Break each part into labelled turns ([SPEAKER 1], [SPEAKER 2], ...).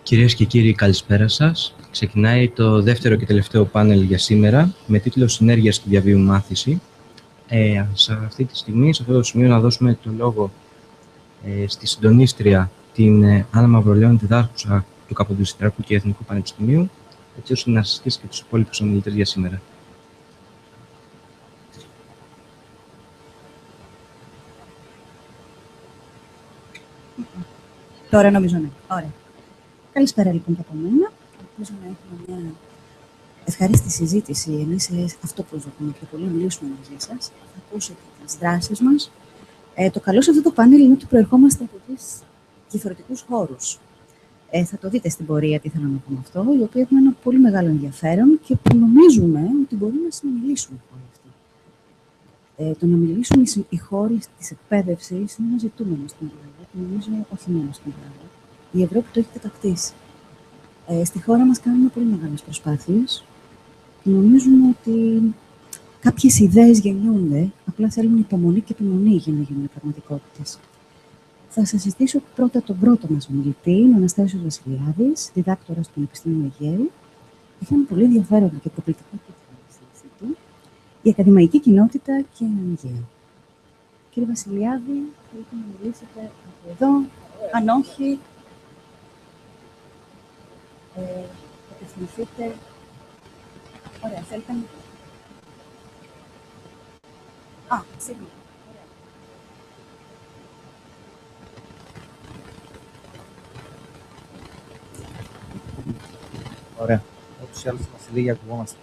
[SPEAKER 1] Κυρίες και κύριοι, καλησπέρα σας. Ξεκινάει το δεύτερο και τελευταίο πάνελ για σήμερα με τίτλο «Συνέργεια στη διαβίου μάθηση». Σε αυτή τη στιγμή, σε αυτό το σημείο, να δώσουμε το λόγο στη συντονίστρια, την Άννα Μαυρολέων, διδάσκουσα του Καποδιστριακού και Εθνικού Πανεπιστημίου, έτσι ώστε να συστήσει και τους υπόλοιπους ομιλητές για σήμερα.
[SPEAKER 2] Τώρα νομίζω ναι. Ωραία. Καλησπέρα λοιπόν και από μένα. Ελπίζω να έχουμε μια ευχαρίστη συζήτηση. Εμείς αυτό προσδοκούμε πιο πολύ, να μιλήσουμε μαζί σας. Θα ακούσετε τις δράσεις μας. Το καλό σε αυτό το πάνελ είναι ότι προερχόμαστε από τρεις διαφορετικούς χώρους. Θα το δείτε στην πορεία τι θέλω να πούμε αυτό, οι οποίοι έχουν ένα πολύ μεγάλο ενδιαφέρον και που νομίζουμε ότι μπορούμε να συνομιλήσουμε όλοι αυτοί. Το να μιλήσουν οι χώροι της εκπαίδευσης είναι ένα ζητούμενο στην Ελλάδα και νομίζω όχι μόνο στην Ελλάδα. Η Ευρώπη το έχει κατακτήσει. Στη χώρα μας κάνουμε πολύ μεγάλες προσπάθειες και νομίζουμε ότι κάποιες ιδέες γεννιούνται, απλά θέλουν υπομονή και επιμονή για να γίνουν πραγματικότητες. Θα σας συστήσω πρώτα τον πρώτο μας ομιλητή, ο Αναστάσιος Βασιλιάδης, διδάκτορας του Πανεπιστημίου Αιγαίου. Έχει ένα πολύ ενδιαφέρον και προκλητικό τίτλο στη θέση του, η ακαδημαϊκή κοινότητα και Αιγαίο. Κύριε Βασιλιάδη, θέλετε να μιλήσετε από εδώ, αν όχι, απευθυνθείτε. Ωραία, θέλετε να... Σίγουρα.
[SPEAKER 3] Ωραία. Ούτως ή άλλως είμαστε λίγοι, ακουγόμαστε.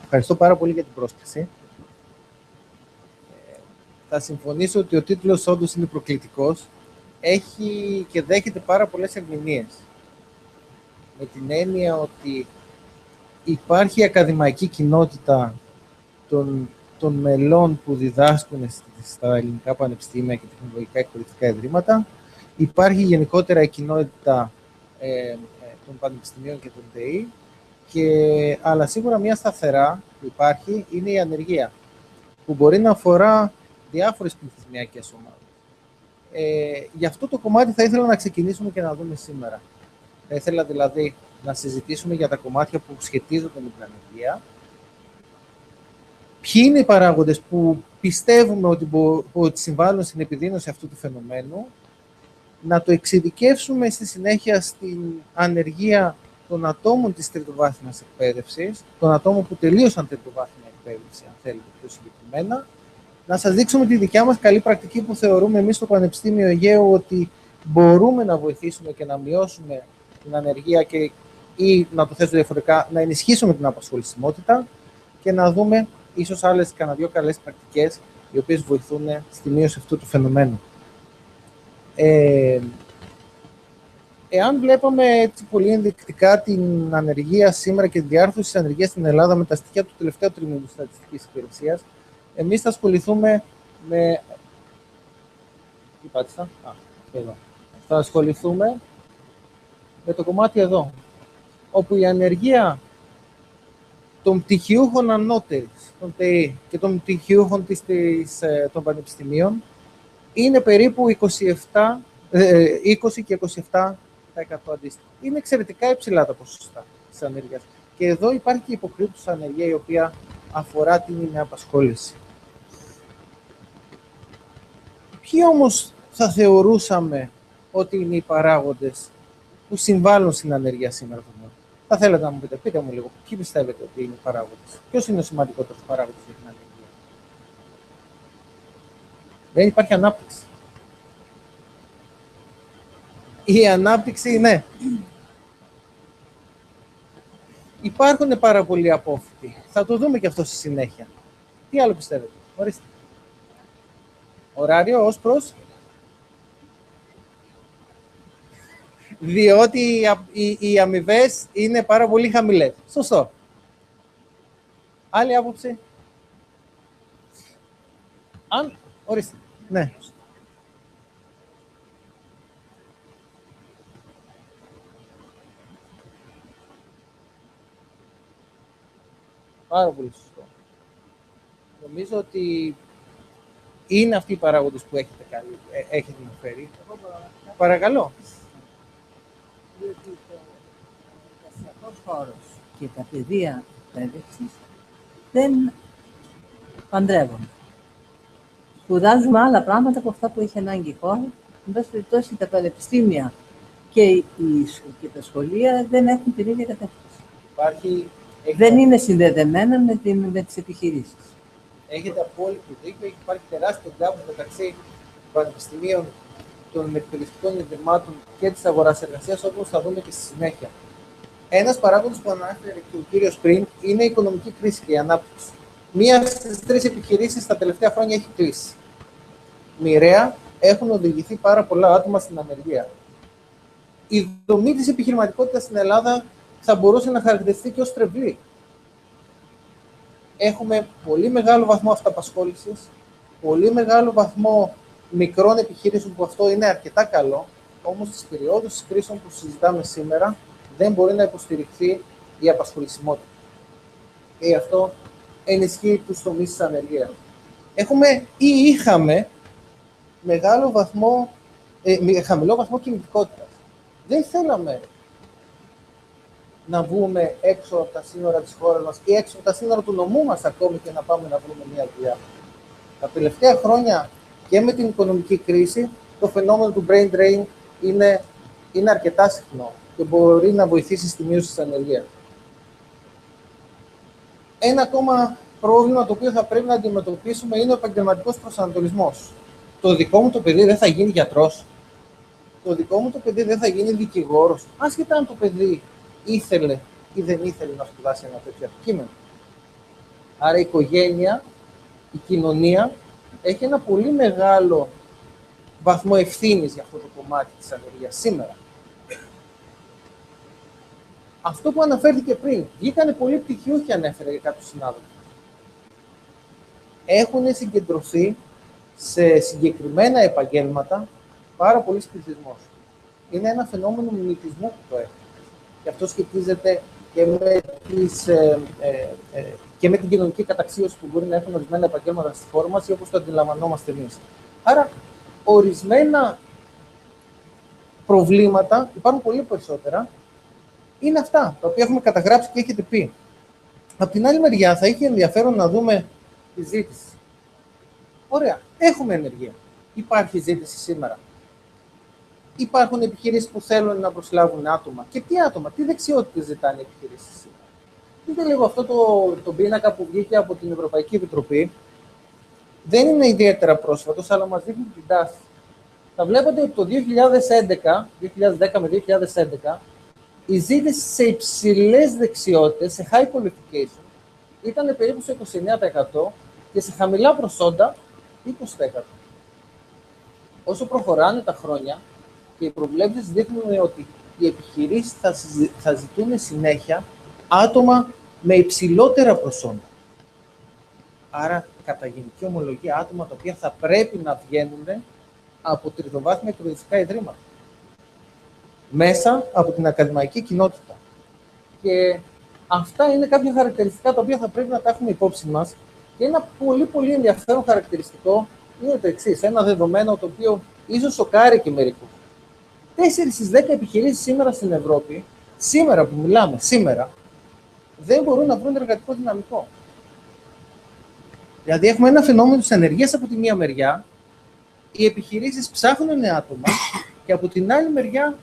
[SPEAKER 3] Ευχαριστώ πάρα πολύ για την πρόσκληση. Θα συμφωνήσω ότι ο τίτλος όντως είναι προκλητικός. Έχει και δέχεται πάρα πολλές ερμηνείες. Με την έννοια ότι υπάρχει ακαδημαϊκή κοινότητα των μελών που διδάσκουν στα ελληνικά πανεπιστήμια και τεχνολογικά εκπαιδευτικά ιδρύματα. Υπάρχει γενικότερα η κοινότητα των πανεπιστημίων και των ΤΕΗ, αλλά σίγουρα μια σταθερά που υπάρχει είναι η ανεργία, που μπορεί να αφορά διάφορες πληθυσμιακές ομάδες. Γι' αυτό το κομμάτι θα ήθελα να ξεκινήσουμε και να δούμε σήμερα. Θα ήθελα δηλαδή να συζητήσουμε για τα κομμάτια που σχετίζονται με την ανεργία. Ποιοι είναι οι παράγοντες που πιστεύουμε ότι συμβάλλουν στην επιδείνωση αυτού του φαινομένου, να το εξειδικεύσουμε στη συνέχεια στην ανεργία των ατόμων της τριτοβάθμιας εκπαίδευσης, των ατόμων που τελείωσαν τριτοβάθμια εκπαίδευση, αν θέλετε πιο συγκεκριμένα, να σας δείξουμε τη δικιά μας καλή πρακτική που θεωρούμε εμείς στο Πανεπιστήμιο Αιγαίου ότι μπορούμε να βοηθήσουμε και να μειώσουμε την ανεργία ή, να το θέσω διαφορετικά, να ενισχύσουμε την απασχολησιμότητα και να δούμε ίσως άλλες κανένα δύο καλές πρακτικές οι οποίες βοηθούν στη μείωση αυτού του φαινομένου. Εάν βλέπαμε έτσι πολύ ενδεικτικά την ανεργία σήμερα και τη διάρθρωση της ανεργίας στην Ελλάδα με τα στοιχεία του τελευταίου τριμήνου της Στατιστικής Υπηρεσίας, εμείς θα ασχοληθούμε με... Τι πάτησα? Εδώ. Θα ασχοληθούμε με το κομμάτι εδώ, όπου η ανεργία των πτυχιούχων ανώτερης, των ΤΕΗ και των πτυχιούχων των πανεπιστημίων είναι περίπου 20 και 27% αντίστοιχα. Είναι εξαιρετικά υψηλά τα ποσοστά της ανεργίας. Και εδώ υπάρχει και υποκρίτουσα ανεργία η οποία αφορά την απασχόληση. Ποιοι όμως θα θεωρούσαμε ότι είναι οι παράγοντες που συμβάλλουν στην ανεργία σήμερα? Θα θέλατε να μου πείτε μου λίγο, ποιοι πιστεύετε ότι είναι οι παράγοντες? Ποιος είναι ο σημαντικότερος παράγοντες για την ανεργία? Δεν υπάρχει ανάπτυξη. Η ανάπτυξη, ναι. Υπάρχουν πάρα πολλοί απόφοιτοι. Θα το δούμε και αυτό στη συνέχεια. Τι άλλο πιστεύετε? Ορίστε. Ωράριο ως προς... Διότι οι αμοιβές είναι πάρα πολύ χαμηλές. Σωστό. Άλλη άποψη? Ορίστε. Ναι. Πάρα πολύ σωστό. Νομίζω ότι είναι αυτοί οι παράγοντες που έχετε αναφέρει. Παρακαλώ.
[SPEAKER 4] χώρος και τα πεδία εκπαίδευσης δεν παντρεύονται. Σπουδάζουμε άλλα πράγματα από αυτά που έχει ανάγκη η χώρα. Εν πάση περιπτώσει, τα πανεπιστήμια και τα σχολεία δεν έχουν την ίδια κατεύθυνση. Δεν είναι συνδεδεμένα με τις επιχειρήσεις.
[SPEAKER 3] Έχετε απόλυτο δίκιο. Υπάρχει τεράστιο γκάπ μεταξύ των πανεπιστημίων, των εκπαιδευτικών ιδρυμάτων και της αγοράς εργασίας, όπως θα δούμε και στη συνέχεια. Ένας παράγοντας που ανάφερε και ο κύριος πριν είναι η οικονομική κρίση και η ανάπτυξη. Μία στις 3 επιχειρήσεις τα τελευταία χρόνια έχει κλείσει. Μοιραία έχουν οδηγηθεί πάρα πολλά άτομα στην ανεργία. Η δομή της επιχειρηματικότητας στην Ελλάδα θα μπορούσε να χαρακτηριστεί και ως τρευλή. Έχουμε πολύ μεγάλο βαθμό αυταπασχόλησης, πολύ μεγάλο βαθμό μικρών επιχειρήσεων που αυτό είναι αρκετά καλό, όμως στις περιόδους της κρίσεων που συζητάμε σήμερα δεν μπορεί να υποστηριχθεί η απασχολησιμότητα. Και αυτό ενισχύει τους τομείς της ανεργίας. Έχουμε ή είχαμε χαμηλό βαθμό κινητικότητας. Δεν θέλαμε να βγούμε έξω από τα σύνορα της χώρας μας ή έξω από τα σύνορα του νομού μας ακόμη και να πάμε να βρούμε μια δουλειά. Τα τελευταία χρόνια και με την οικονομική κρίση το φαινόμενο του brain drain είναι αρκετά συχνό και μπορεί να βοηθήσει στη μείωση της ανεργίας. Ένα ακόμα πρόβλημα το οποίο θα πρέπει να αντιμετωπίσουμε είναι ο επαγγελματικός προσανατολισμός. Το δικό μου το παιδί δεν θα γίνει γιατρός. Το δικό μου το παιδί δεν θα γίνει δικηγόρος. Άσχετα αν το παιδί ήθελε ή δεν ήθελε να σπουδάσει ένα τέτοιο αντικείμενο. Άρα η οικογένεια, η κοινωνία έχει ένα πολύ μεγάλο βαθμό ευθύνης για αυτό το κομμάτι της ανεργίας σήμερα. Αυτό που αναφέρθηκε πριν, βγήκανε πολλοί πτυχιούχοι, ανέφερε για κάποιους συνάδελφους. Έχουν συγκεντρωθεί σε συγκεκριμένα επαγγέλματα πάρα πολύ πληθυσμός. Είναι ένα φαινόμενο μιμητισμού που το έχει. Και αυτό σχετίζεται και με την κοινωνική καταξίωση που μπορεί να έχουν ορισμένα επαγγέλματα στη χώρα μας ή όπως το αντιλαμβανόμαστε εμείς. Άρα, ορισμένα προβλήματα, υπάρχουν πολύ περισσότερα, είναι αυτά τα οποία έχουμε καταγράψει και έχετε πει. Από την άλλη μεριά, θα είχε ενδιαφέρον να δούμε τη ζήτηση. Ωραία, έχουμε ενεργεία. Υπάρχει ζήτηση σήμερα. Υπάρχουν επιχειρήσεις που θέλουν να προσλάβουν άτομα. Και τι άτομα, τι δεξιότητες ζητάνε οι επιχειρήσεις σήμερα. Δείτε λίγο αυτό το πίνακα που βγήκε από την Ευρωπαϊκή Επιτροπή. Δεν είναι ιδιαίτερα πρόσφατος, αλλά μας δείχνει την τάση. Θα βλέπετε ότι το 2010 με 2011, η ζήτηση σε υψηλές δεξιότητες, σε high qualification, ήταν περίπου στο 29% και σε χαμηλά προσόντα 20%. Όσο προχωράνε τα χρόνια και οι προβλέψεις δείχνουν ότι οι επιχειρήσεις θα ζητούν συνέχεια άτομα με υψηλότερα προσόντα. Άρα, κατά γενική ομολογία, άτομα τα οποία θα πρέπει να βγαίνουν από τριτοβάθμια εκπαιδευτικά ιδρύματα. Μέσα από την ακαδημαϊκή κοινότητα. Και αυτά είναι κάποια χαρακτηριστικά τα οποία θα πρέπει να τα έχουμε υπόψη μας. Και ένα πολύ πολύ ενδιαφέρον χαρακτηριστικό είναι το εξής. Ένα δεδομένο το οποίο ίσως σοκάρει και μερικούς. 4 στις 10 επιχειρήσεις σήμερα στην Ευρώπη, σήμερα που μιλάμε, σήμερα, δεν μπορούν να βρουν εργατικό δυναμικό. Δηλαδή, έχουμε ένα φαινόμενο της ανεργίας από τη μία μεριά, οι επιχειρήσεις ψάχνουν άτομα και από την άλλη μεριά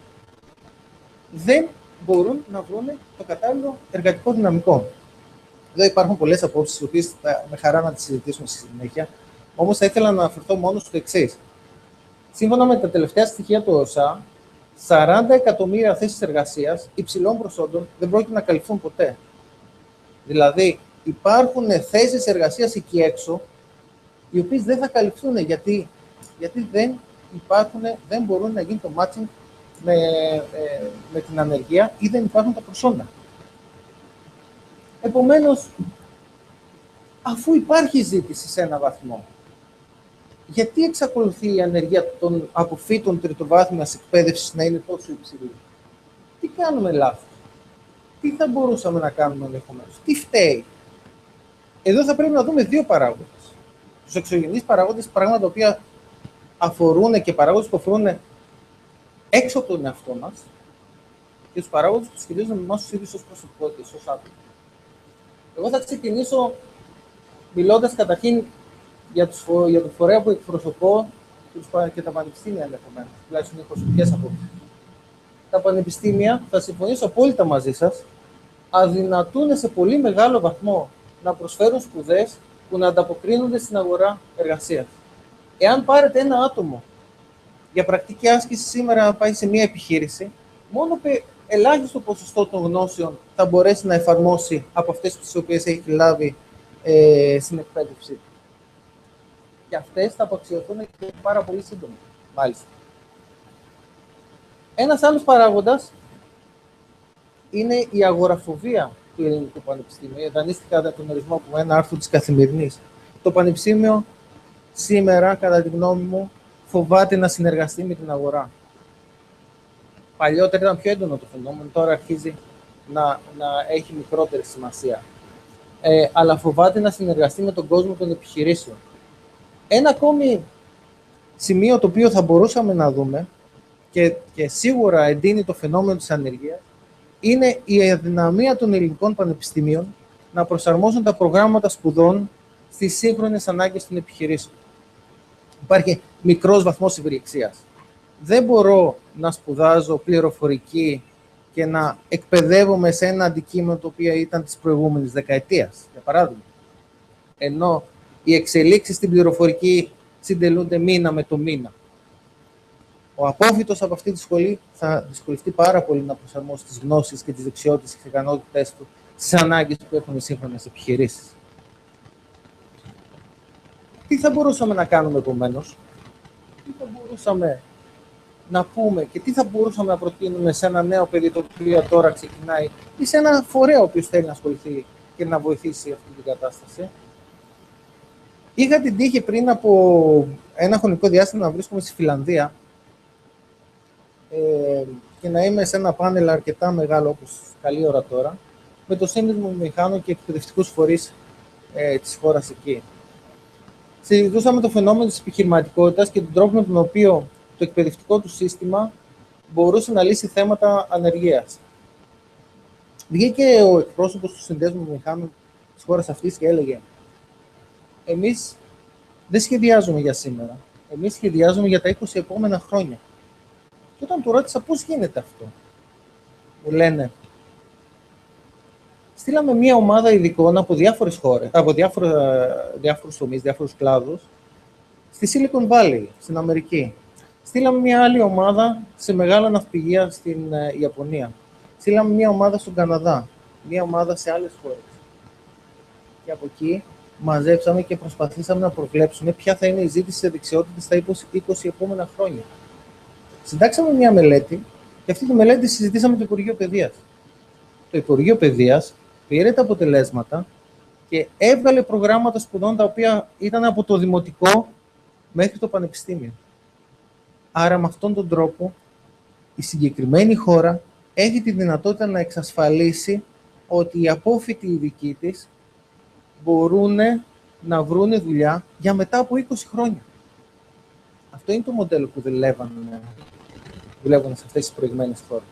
[SPEAKER 3] δεν μπορούν να βρουν το κατάλληλο εργατικό δυναμικό. Εδώ υπάρχουν πολλές απόψεις, οι οποίες με χαρά να τις συζητήσουμε στη συνέχεια, όμως θα ήθελα να αναφερθώ μόνο στο εξής. Σύμφωνα με τα τελευταία στοιχεία του ΟΣΑ, 40 εκατομμύρια θέσεις εργασίας υψηλών προσόντων δεν πρόκειται να καλυφθούν ποτέ. Δηλαδή, υπάρχουν θέσεις εργασίας εκεί έξω, οι οποίες δεν θα καλυφθούν γιατί δεν μπορούν να γίνει το matching με την ανεργία ή δεν υπάρχουν τα προσόντα. Επομένως, αφού υπάρχει ζήτηση σε ένα βαθμό, γιατί εξακολουθεί η ανεργία των αποφύτων τριτοβάθμιας εκπαίδευσης να είναι τόσο υψηλή? Τι κάνουμε λάθος? Τι θα μπορούσαμε να κάνουμε ενδεχομένως? Τι φταίει? Εδώ θα πρέπει να δούμε δύο παράγοντες. Τους εξωγενείς παράγοντες, πράγματα τα οποία αφορούν και παράγοντες που αφορούν έξω από τον εαυτό μας, και τους παράγοντες που σχετίζονται με εμάς τους ίδιους ως προσωπικότητες, ως άτομα. Εγώ θα ξεκινήσω μιλώντας καταρχήν για τον φορέα που εκπροσωπώ και τα πανεπιστήμια ενδεχομένως, τουλάχιστον οι προσωπικές απόψεις. Τα πανεπιστήμια, θα συμφωνήσω απόλυτα μαζί σας, αδυνατούν σε πολύ μεγάλο βαθμό να προσφέρουν σπουδές που να ανταποκρίνονται στην αγορά εργασίας. Εάν πάρετε ένα άτομο για πρακτική άσκηση σήμερα να πάει σε μια επιχείρηση, μόνο ελάχιστο ποσοστό των γνώσεων θα μπορέσει να εφαρμόσει από αυτές τις οποίες έχει λάβει στην εκπαίδευση. Και αυτές θα απαξιωθούν και πάρα πολύ σύντομα, μάλιστα. Ένας άλλος παράγοντας είναι η αγοραφοβία του ελληνικού πανεπιστήμιου. Δανείστηκα τον ορισμό από ένα άρθρο της Καθημερινής. Το πανεπιστήμιο σήμερα, κατά τη γνώμη μου, φοβάται να συνεργαστεί με την αγορά. Παλιότερα ήταν πιο έντονο το φαινόμενο, τώρα αρχίζει να έχει μικρότερη σημασία. Αλλά φοβάται να συνεργαστεί με τον κόσμο των επιχειρήσεων. Ένα ακόμη σημείο το οποίο θα μπορούσαμε να δούμε και σίγουρα εντείνει το φαινόμενο της ανεργίας είναι η αδυναμία των ελληνικών πανεπιστήμιων να προσαρμόζουν τα προγράμματα σπουδών στις σύγχρονες ανάγκες των επιχειρήσεων. Υπάρχει μικρός βαθμός ευελιξίας. Δεν μπορώ να σπουδάζω πληροφορική και να εκπαιδεύομαι σε ένα αντικείμενο το οποίο ήταν της προηγούμενης δεκαετίας, για παράδειγμα. Ενώ οι εξελίξεις στην πληροφορική συντελούνται μήνα με το μήνα. Ο απόφοιτος από αυτή τη σχολή θα δυσκολευτεί πάρα πολύ να προσαρμόσει τις γνώσεις και τις δεξιότητες και τις ικανότητες του στις ανάγκες που έχουν οι σύγχρονες επιχειρήσεις. Τι θα μπορούσαμε να κάνουμε επομένως, τι θα μπορούσαμε να πούμε και τι θα μπορούσαμε να προτείνουμε σε ένα νέο παιδί το οποίο τώρα ξεκινάει ή σε ένα φορέα ο οποίος θέλει να ασχοληθεί και να βοηθήσει αυτή την κατάσταση. Είχα την τύχη πριν από ένα χρονικό διάστημα να βρίσκομαι στη Φιλανδία και να είμαι σε ένα πάνελ αρκετά μεγάλο, όπως καλή ώρα τώρα, με το Σύνδεσμο Μηχάνων και εκπαιδευτικούς φορείς της χώρας εκεί. Συζητούσαμε το φαινόμενο της επιχειρηματικότητας και τον τρόπο με τον οποίο το εκπαιδευτικό του σύστημα μπορούσε να λύσει θέματα ανεργίας. Βγήκε ο εκπρόσωπος του Συνδέσμου Μηχάνων της χώρας αυτής και έλεγε: εμείς δεν σχεδιάζουμε για σήμερα. Εμείς σχεδιάζουμε για τα 20 επόμενα χρόνια. Και όταν του ρώτησα πώς γίνεται αυτό, μου λένε: στείλαμε μια ομάδα ειδικών από διάφορες χώρες, από διάφορους τομείς, διάφορους κλάδους, στη Silicon Valley, στην Αμερική. Στείλαμε μια άλλη ομάδα σε μεγάλα ναυπηγεία στην Ιαπωνία. Στείλαμε μια ομάδα στον Καναδά, μια ομάδα σε άλλες χώρες. Και από εκεί μαζέψαμε και προσπαθήσαμε να προβλέψουμε ποια θα είναι η ζήτηση σε δεξιότητες στα 20 επόμενα χρόνια. Συντάξαμε μια μελέτη και αυτή τη μελέτη συζητήσαμε με το Υπουργείο Παιδείας. Το Υπουργείο Παιδείας πήρε τα αποτελέσματα και έβγαλε προγράμματα σπουδών τα οποία ήταν από το δημοτικό μέχρι το πανεπιστήμιο. Άρα με αυτόν τον τρόπο η συγκεκριμένη χώρα έχει τη δυνατότητα να εξασφαλίσει ότι οι απόφοιτοι ειδικοί της μπορούν να βρουν δουλειά για μετά από 20 χρόνια. Αυτό είναι το μοντέλο που δουλεύουν σε αυτές τις προηγμένες χώρες.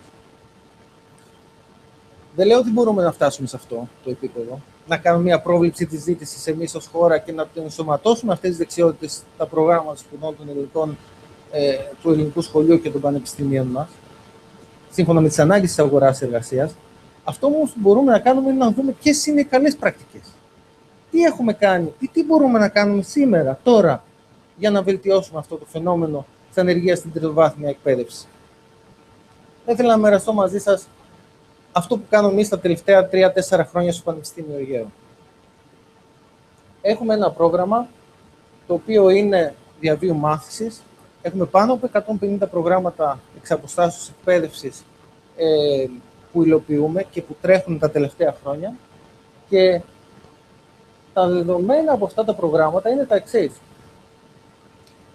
[SPEAKER 3] Δεν λέω ότι μπορούμε να φτάσουμε σε αυτό το επίπεδο, να κάνουμε μια πρόβλεψη της ζήτησης εμείς ως χώρα και να ενσωματώσουμε αυτές τις δεξιότητες στα προγράμματα σπουδών του ελληνικού σχολείου και των πανεπιστημίων μας, σύμφωνα με τις ανάγκες της αγοράς εργασίας. Αυτό όμως που μπορούμε να κάνουμε είναι να δούμε ποιες είναι οι καλές πρακτικές. Τι έχουμε κάνει, τι μπορούμε να κάνουμε σήμερα, τώρα, για να βελτιώσουμε αυτό το φαινόμενο της ανεργίας στην τριτοβάθμια εκπαίδευση. Θα ήθελα να μοιραστώ μαζί σας αυτό που κάνουμε εμείς τα τελευταία 3-4 χρόνια στο Πανεπιστήμιο Αιγαίου. Έχουμε ένα πρόγραμμα το οποίο είναι διαβίου μάθησης. Έχουμε πάνω από 150 προγράμματα εξ αποστάσεως εκπαίδευσης που υλοποιούμε και που τρέχουν τα τελευταία χρόνια. Και τα δεδομένα από αυτά τα προγράμματα είναι τα εξής.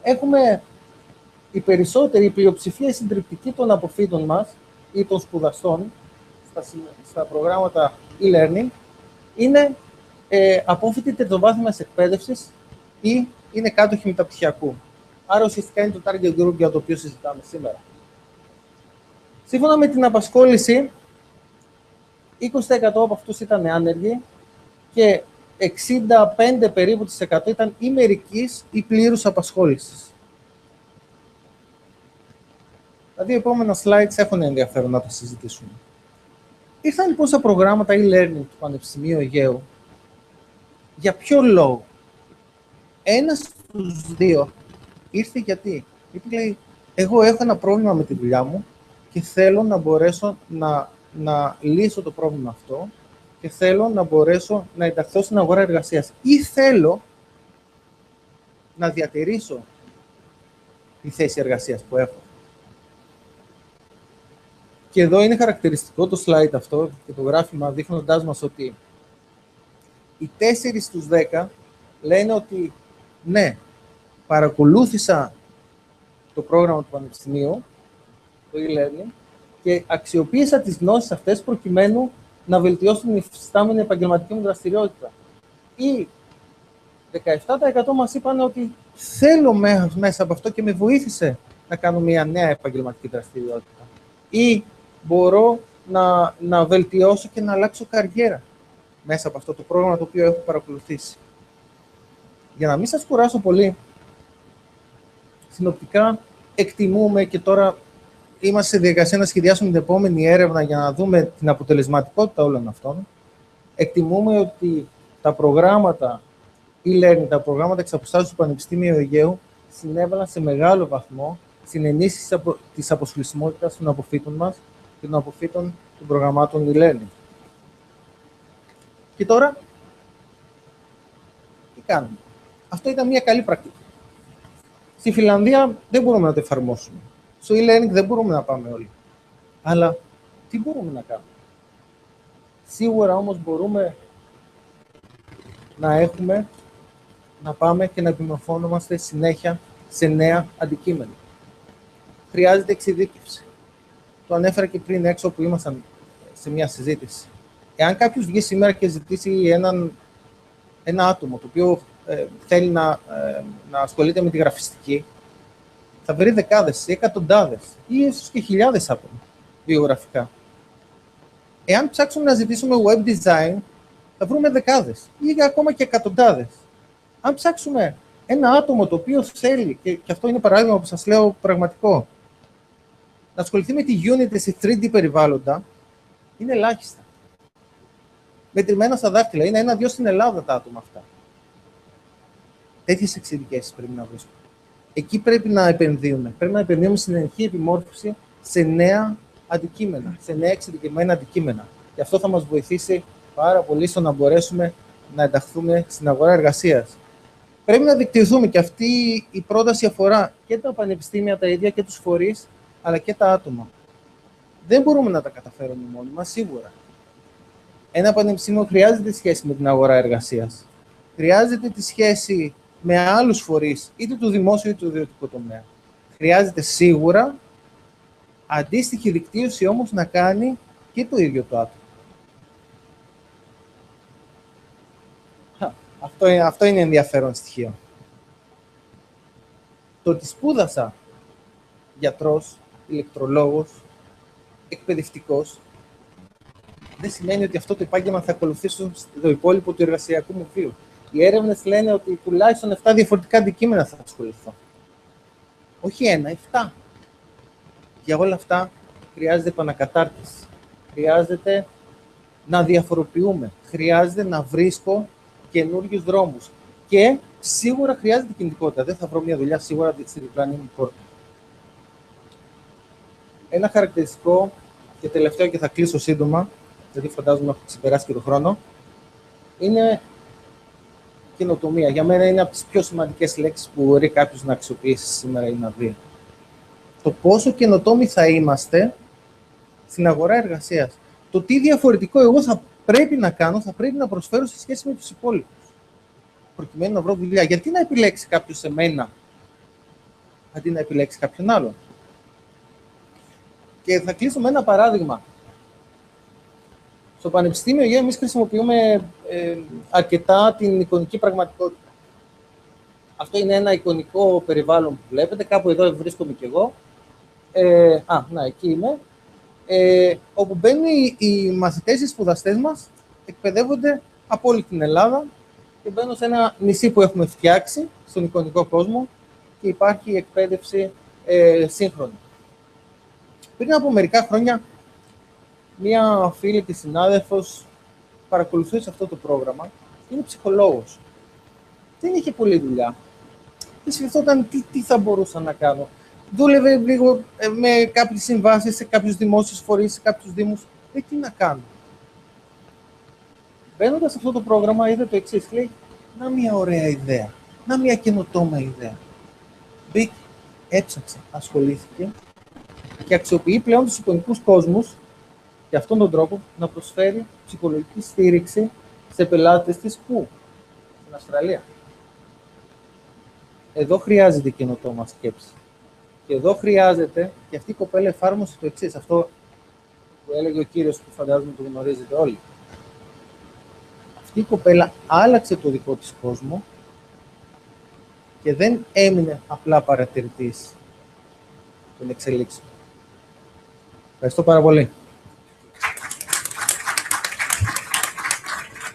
[SPEAKER 3] Έχουμε η πλειοψηφία συντριπτική των αποφύτων μας ή των σπουδαστών στα προγράμματα e-learning είναι απόφοιτοι τριτοβάθμιας εκπαίδευσης ή είναι κάτοχοι μεταπτυχιακού. Άρα ουσιαστικά είναι το target group για το οποίο συζητάμε σήμερα. Σύμφωνα με την απασχόληση, 20% από αυτούς ήταν άνεργοι και 65 περίπου της 100 ήταν ή μερικής ή πλήρους απασχόλησης. Τα δύο επόμενα slides έχουν ενδιαφέρον να τα συζητήσουμε. Ήρθαν λοιπόν στα προγράμματα e-learning του Πανεπιστημίου Αιγαίου. Για ποιο λόγο? Ένας στους δύο ήρθε γιατί λέει, εγώ έχω ένα πρόβλημα με τη δουλειά μου και θέλω να μπορέσω να λύσω το πρόβλημα αυτό και θέλω να μπορέσω να ενταχθώ στην αγορά εργασίας ή θέλω να διατηρήσω τη θέση εργασίας που έχω. Και εδώ είναι χαρακτηριστικό το slide αυτό και το γράφημα δείχνοντάς μας ότι οι 4 στους 10 λένε ότι ναι, παρακολούθησα το πρόγραμμα του Πανεπιστημίου, το e-learning, και αξιοποίησα τις γνώσεις αυτές προκειμένου να βελτιώσω την υφιστάμενη επαγγελματική μου δραστηριότητα. Ή 17% μας είπαν ότι θέλω μέσα από αυτό και με βοήθησε να κάνω μια νέα επαγγελματική δραστηριότητα. Ή μπορώ να βελτιώσω και να αλλάξω καριέρα μέσα από αυτό το πρόγραμμα το οποίο έχω παρακολουθήσει. Για να μην σας κουράσω πολύ, συνοπτικά εκτιμούμε και τώρα είμαστε σε διαδικασία να σχεδιάσουμε την επόμενη έρευνα για να δούμε την αποτελεσματικότητα όλων αυτών. Εκτιμούμε ότι τα προγράμματα e-learning, τα προγράμματα εξ αποστάσεως του Πανεπιστημίου Αιγαίου συνέβαλαν σε μεγάλο βαθμό στην ενίσχυση της αποσχολησιμότητας των αποφύτων μας και των αποφύτων των προγραμμάτων e-learning. Και τώρα, τι κάνουμε? Αυτό ήταν μια καλή πρακτική. Στη Φιλανδία δεν μπορούμε να το εφαρμόσουμε. Στο e-learning δεν μπορούμε να πάμε όλοι. Αλλά τι μπορούμε να κάνουμε? Σίγουρα όμως μπορούμε να πάμε και να επιμορφώνομαστε συνέχεια σε νέα αντικείμενα. Χρειάζεται εξειδίκευση. Το ανέφερα και πριν έξω που ήμασταν σε μια συζήτηση. Εάν κάποιος βγει σήμερα και ζητήσει ένα άτομο το οποίο θέλει να ασχολείται με τη γραφιστική, θα βρει δεκάδες ή εκατοντάδες ή ίσως και χιλιάδες άτομα βιογραφικά. Εάν ψάξουμε να ζητήσουμε web design, θα βρούμε δεκάδες ή ακόμα και εκατοντάδες. Αν ψάξουμε ένα άτομο το οποίο θέλει, και αυτό είναι παράδειγμα που σας λέω πραγματικό, να ασχοληθεί με τη Unity σε 3D περιβάλλοντα, είναι ελάχιστα. Μετρημένα στα δάχτυλα. Είναι 1-2 στην Ελλάδα τα άτομα αυτά. Τέτοιες εξειδικεύσεις πρέπει να βρίσκουμε. Εκεί πρέπει να επενδύουμε. Πρέπει να επενδύουμε στην ενεργή επιμόρφωση σε νέα αντικείμενα, σε νέα εξειδικευμένα αντικείμενα. Και αυτό θα μας βοηθήσει πάρα πολύ στο να μπορέσουμε να ενταχθούμε στην αγορά εργασίας. Πρέπει να δικτυωθούμε, και αυτή η πρόταση αφορά και τα πανεπιστήμια τα ίδια και τους φορείς, αλλά και τα άτομα. Δεν μπορούμε να τα καταφέρουμε μόνοι μας, σίγουρα. Ένα πανεπιστήμιο χρειάζεται σχέση με την αγορά εργασίας. Χρειάζεται τη σχέση με άλλους φορείς, είτε του δημόσιου είτε του ιδιωτικού τομέα. Χρειάζεται σίγουρα αντίστοιχη δικτύωση όμως να κάνει και το ίδιο το άτομο. Αυτό είναι ενδιαφέρον στοιχείο. Το ότι σπούδασα γιατρός, ηλεκτρολόγος, εκπαιδευτικός, δεν σημαίνει ότι αυτό το επάγγελμα θα ακολουθήσω στο υπόλοιπο του εργασιακού μου βίου. Οι έρευνες λένε ότι τουλάχιστον 7 διαφορετικά αντικείμενα θα ασχοληθώ. Όχι 1, 7. Για όλα αυτά χρειάζεται επανακατάρτιση. Χρειάζεται να διαφοροποιούμε. Χρειάζεται να βρίσκω καινούριους δρόμους. Και σίγουρα χρειάζεται κινητικότητα. Δεν θα βρω μια δουλειά σίγουρα στη διπλανή μου πόρτα. Ένα χαρακτηριστικό και τελευταίο, και θα κλείσω σύντομα, γιατί φαντάζομαι έχω ξεπεράσει και τον χρόνο, είναι καινοτομία. Για μένα είναι από τις πιο σημαντικές λέξεις που μπορεί κάποιος να αξιοποιήσει σήμερα ή να δει. Το πόσο καινοτόμοι θα είμαστε στην αγορά εργασίας. Το τι διαφορετικό εγώ θα πρέπει να κάνω, θα πρέπει να προσφέρω σε σχέση με τους υπόλοιπους. Προκειμένου να βρω δουλειά. Γιατί να επιλέξει κάποιος εμένα, αντί να επιλέξει κάποιον άλλον? Και θα κλείσω με ένα παράδειγμα. Στο Πανεπιστήμιο Αιγαίου εμείς χρησιμοποιούμε αρκετά την εικονική πραγματικότητα. Αυτό είναι ένα εικονικό περιβάλλον που βλέπετε. Κάπου εδώ βρίσκομαι κι εγώ. Εκεί είμαι. όπου μπαίνουν οι μαθητές, οι σπουδαστές μας, εκπαιδεύονται από όλη την Ελλάδα και μπαίνουν σε ένα νησί που έχουμε φτιάξει στον εικονικό κόσμο και υπάρχει εκπαίδευση σύγχρονη. Πριν από μερικά χρόνια, μία φίλη και συνάδελφος παρακολουθούσε αυτό το πρόγραμμα. Είναι ψυχολόγος. Δεν είχε πολλή δουλειά. Και σκεφτόταν τι θα μπορούσα να κάνω. Δούλευε λίγο με κάποιες συμβάσεις σε κάποιους δημόσιους φορείς, σε κάποιους δήμους. Τι να κάνω. Μπαίνοντας σε αυτό το πρόγραμμα, είδε το εξής. Λέει, να μια ωραία ιδέα. Να μια καινοτόμα ιδέα. Μπήκε, έψαξε, ασχολήθηκε και αξιοποιεί πλέον τους εικονικούς κόσμους και αυτόν τον τρόπο να προσφέρει ψυχολογική στήριξη σε πελάτες της που? Στην Αυστραλία. Εδώ χρειάζεται καινοτόμα σκέψη. Και εδώ χρειάζεται, και αυτή η κοπέλα εφάρμοσε το εξής, αυτό που έλεγε ο κύριος που φαντάζομαι το γνωρίζετε όλοι. Αυτή η κοπέλα άλλαξε το δικό της κόσμο και δεν έμεινε απλά παρατηρητής των εξελίξεων. Ευχαριστώ πάρα πολύ.